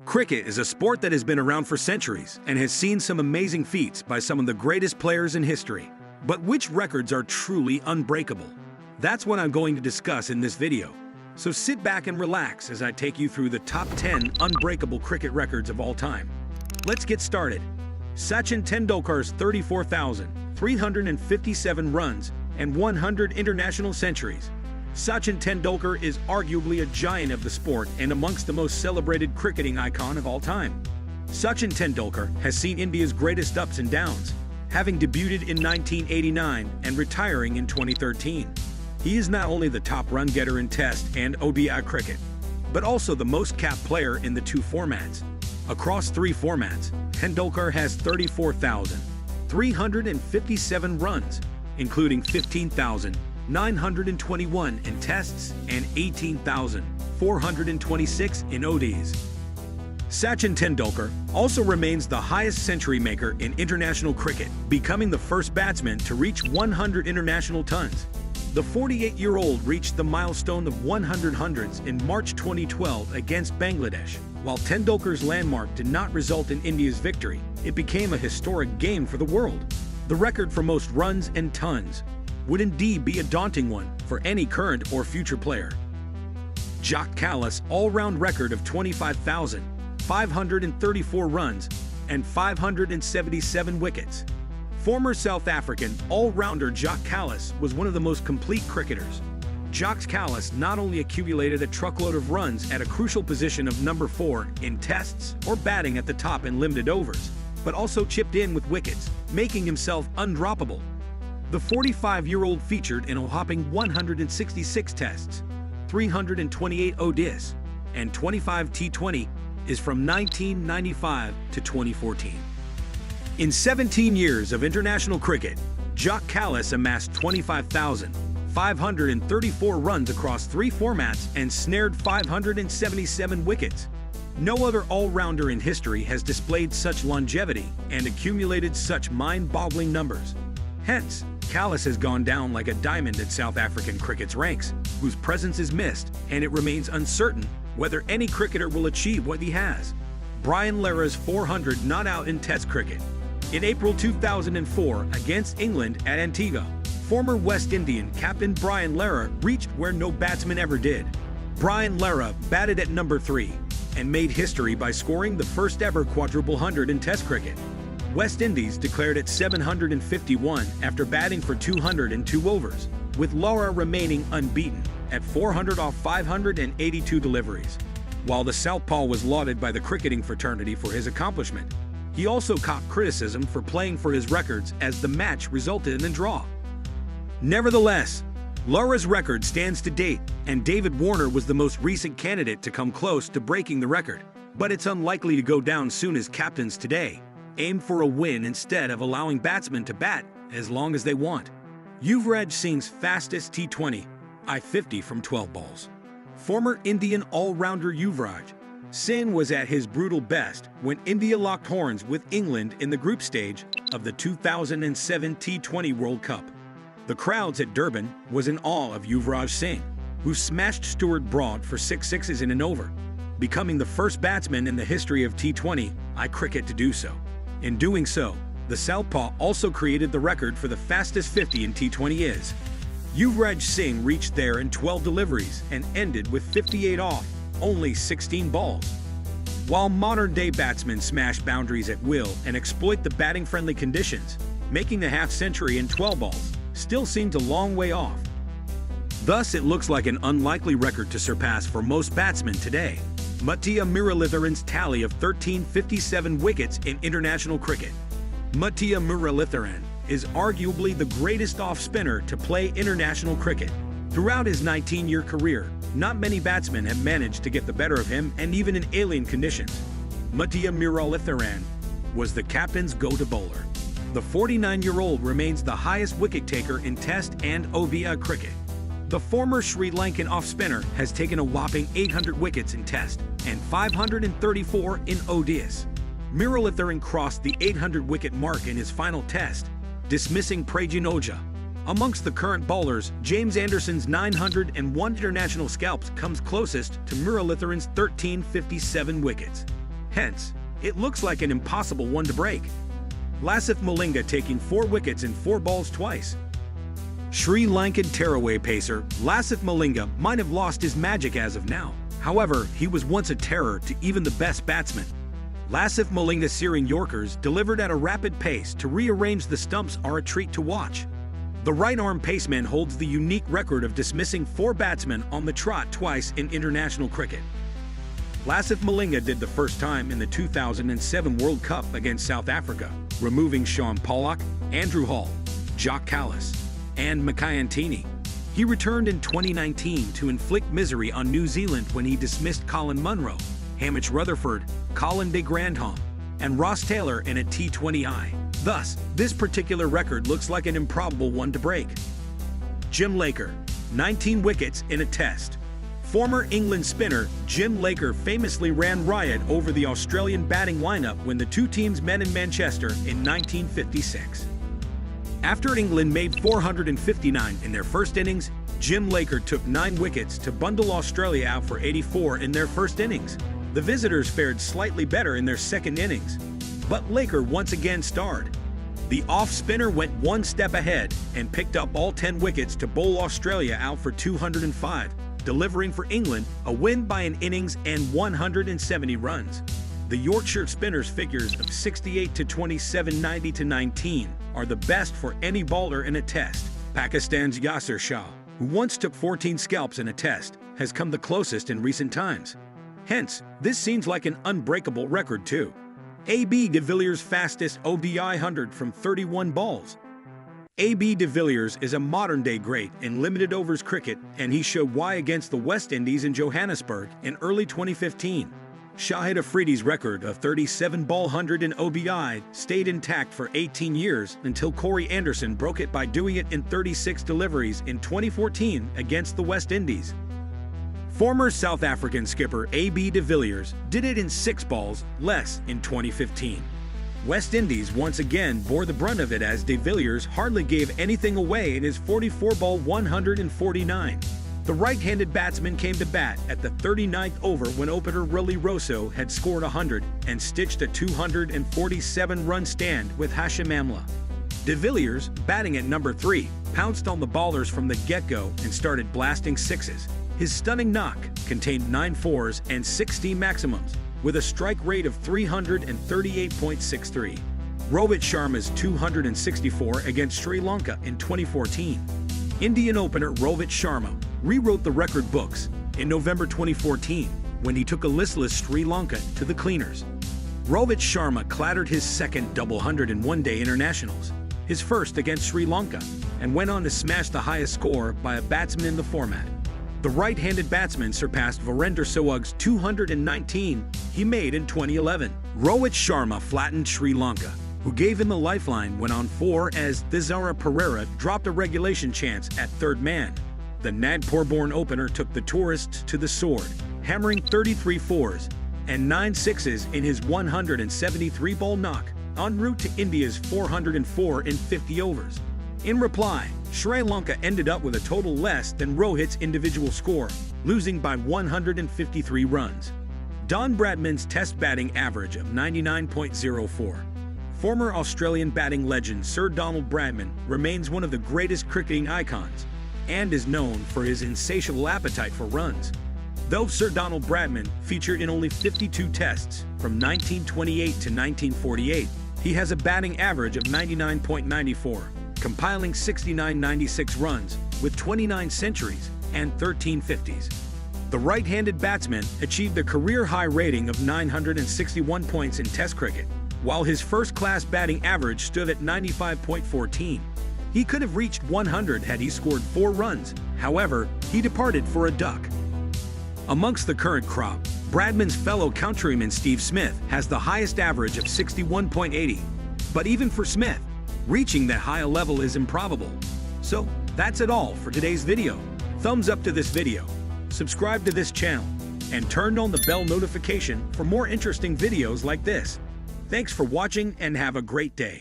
Cricket is a sport that has been around for centuries and has seen some amazing feats by some of the greatest players in history. But which records are truly unbreakable? That's what I'm going to discuss in this video. So sit back and relax as I take you through the top 10 unbreakable cricket records of all time. Let's get started. Sachin Tendulkar's 34,357 runs and 100 international centuries. Sachin Tendulkar is arguably a giant of the sport and amongst the most celebrated cricketing icon of all time. Sachin Tendulkar has seen India's greatest ups and downs, having debuted in 1989 and retiring in 2013. He is not only the top run-getter in Test and ODI cricket, but also the most capped player in the two formats. Across three formats, Tendulkar has 34,357 runs, including 15,921 in Tests and 18,426 in ODIs. Sachin Tendulkar also remains the highest century maker in international cricket, becoming the first batsman to reach 100 international tons. The 48-year-old reached the milestone of 100 hundreds in March 2012 against Bangladesh. While Tendulkar's landmark did not result in India's victory, it became a historic game for the world. The record for most runs and tons would indeed be a daunting one for any current or future player. Jacques Kallis' all-round record of 25,534 runs and 577 wickets. Former South African all-rounder Jacques Kallis was one of the most complete cricketers. Jacques Kallis not only accumulated a truckload of runs at a crucial position of number 4 in Tests or batting at the top in limited overs, but also chipped in with wickets, making himself undroppable. The 45-year-old featured in a whopping 166 Tests, 328 ODIs, and 25 T20 is from 1995 to 2014. In 17 years of international cricket, Jacques Kallis amassed 25,534 runs across three formats and snared 577 wickets. No other all-rounder in history has displayed such longevity and accumulated such mind-boggling numbers. Hence, Kallis has gone down like a diamond in South African cricket's ranks, whose presence is missed, and it remains uncertain whether any cricketer will achieve what he has. Brian Lara's 400 not out in Test cricket. In April 2004 against England at Antigua, former West Indian captain Brian Lara reached where no batsman ever did. Brian Lara batted at number 3 and made history by scoring the first ever quadruple hundred in Test cricket. West Indies declared at 751 after batting for 202 overs, with Lara remaining unbeaten at 400 off 582 deliveries. While the southpaw was lauded by the cricketing fraternity for his accomplishment, he also copped criticism for playing for his records as the match resulted in a draw. Nevertheless, Lara's record stands to date, and David Warner was the most recent candidate to come close to breaking the record. But it's unlikely to go down soon as captains today aim for a win instead of allowing batsmen to bat as long as they want. Yuvraj Singh's fastest T20, I-50 from 12 balls. Former Indian all-rounder Yuvraj Singh was at his brutal best when India locked horns with England in the group stage of the 2007 T20 World Cup. The crowds at Durban was in awe of Yuvraj Singh, who smashed Stuart Broad for 6 sixes in an over, becoming the first batsman in the history of T20I cricket to do so. In doing so, the southpaw also created the record for the fastest 50 in T20Is. Yuvraj Singh reached there in 12 deliveries and ended with 58 off only 16 balls. While modern-day batsmen smash boundaries at will and exploit the batting-friendly conditions, making the half-century in 12 balls still seemed a long way off. Thus, it looks like an unlikely record to surpass for most batsmen today. Muttiah Muralitharan's tally of 1357 wickets in international cricket. Muttiah Muralitharan is arguably the greatest off-spinner to play international cricket. Throughout his 19-year career, not many batsmen have managed to get the better of him, and even in alien conditions. Muttiah Muralitharan was the captain's go-to bowler. The 49-year-old remains the highest wicket-taker in Test and ODI cricket. The former Sri Lankan off-spinner has taken a whopping 800 wickets in Test and 534 in ODIs. Muralitharan crossed the 800-wicket mark in his final Test, dismissing Prajin Ojha. Amongst the current bowlers, James Anderson's 901 international scalps comes closest to Muralitharan's 1357 wickets. Hence, it looks like an impossible one to break. Lasith Malinga taking 4 wickets in 4 balls twice. Sri Lankan tearaway pacer Lasith Malinga might have lost his magic as of now. However, he was once a terror to even the best batsmen. Lasith Malinga searing Yorkers delivered at a rapid pace to rearrange the stumps are a treat to watch. The right-arm paceman holds the unique record of dismissing 4 batsmen on the trot twice in international cricket. Lasith Malinga did the first time in the 2007 World Cup against South Africa, removing Sean Pollock, Andrew Hall, Jock Callis, and Makayantini. He returned in 2019 to inflict misery on New Zealand when he dismissed Colin Munro, Hamish Rutherford, Colin de Grandhomme, and Ross Taylor in a T20I. Thus, this particular record looks like an improbable one to break. Jim Laker, 19 wickets in a test. Former England spinner Jim Laker famously ran riot over the Australian batting lineup when the two teams met in Manchester in 1956. After England made 459 in their first innings, Jim Laker took 9 wickets to bundle Australia out for 84 in their first innings. The visitors fared slightly better in their second innings, but Laker once again starred. The off-spinner went one step ahead and picked up all 10 wickets to bowl Australia out for 205, delivering for England a win by an innings and 170 runs. The Yorkshire spinners' figures of 68 to 27, 90 to 19 are the best for any bowler in a test. Pakistan's Yasir Shah, who once took 14 scalps in a test, has come the closest in recent times. Hence, this seems like an unbreakable record too. A.B. de Villiers' fastest ODI 100 from 31 balls. A.B. de Villiers is a modern-day great in limited overs cricket, and he showed why against the West Indies in Johannesburg in early 2015. Shahid Afridi's record of 37-ball 100 in ODI stayed intact for 18 years until Corey Anderson broke it by doing it in 36 deliveries in 2014 against the West Indies. Former South African skipper A.B. de Villiers did it in 6 balls less in 2015. West Indies once again bore the brunt of it as de Villiers hardly gave anything away in his 44-ball 149. The right-handed batsman came to bat at the 39th over when opener Willie Rosso had scored 100 and stitched a 247-run stand with Hashim Amla. De Villiers, batting at number 3, pounced on the bowlers from the get-go and started blasting sixes. His stunning knock contained 9 fours and 16 maximums, with a strike rate of 338.63. Rohit Sharma's 264 against Sri Lanka in 2014. Indian opener Rohit Sharma rewrote the record books in November 2014 when he took a listless Sri Lanka to the cleaners. Rohit Sharma clattered his second double 100 in one-day internationals, his first against Sri Lanka, and went on to smash the highest score by a batsman in the format. The right-handed batsman surpassed Virender Sehwag's 219 he made in 2011. Rohit Sharma flattened Sri Lanka, who gave him the lifeline when on 4 as Thisara Pereira dropped a regulation chance at third man. The Nagpur-born opener took the tourists to the sword, hammering 33 fours and 9 sixes in his 173-ball knock en route to India's 404 in 50 overs. In reply, Sri Lanka ended up with a total less than Rohit's individual score, losing by 153 runs. Don Bradman's test batting average of 99.04. Former Australian batting legend Sir Donald Bradman remains one of the greatest cricketing icons and is known for his insatiable appetite for runs. Though Sir Donald Bradman featured in only 52 tests from 1928 to 1948, he has a batting average of 99.94, compiling 69.96 runs with 29 centuries and 13 50s. The right-handed batsman achieved a career-high rating of 961 points in Test cricket, while his first-class batting average stood at 95.14. He could have reached 100 had he scored 4 runs. However, he departed for a duck. Amongst the current crop, Bradman's fellow countryman Steve Smith has the highest average of 61.80. But even for Smith, reaching that high a level is improbable. So, that's it all for today's video. Thumbs up to this video, subscribe to this channel, and turn on the bell notification for more interesting videos like this. Thanks for watching and have a great day.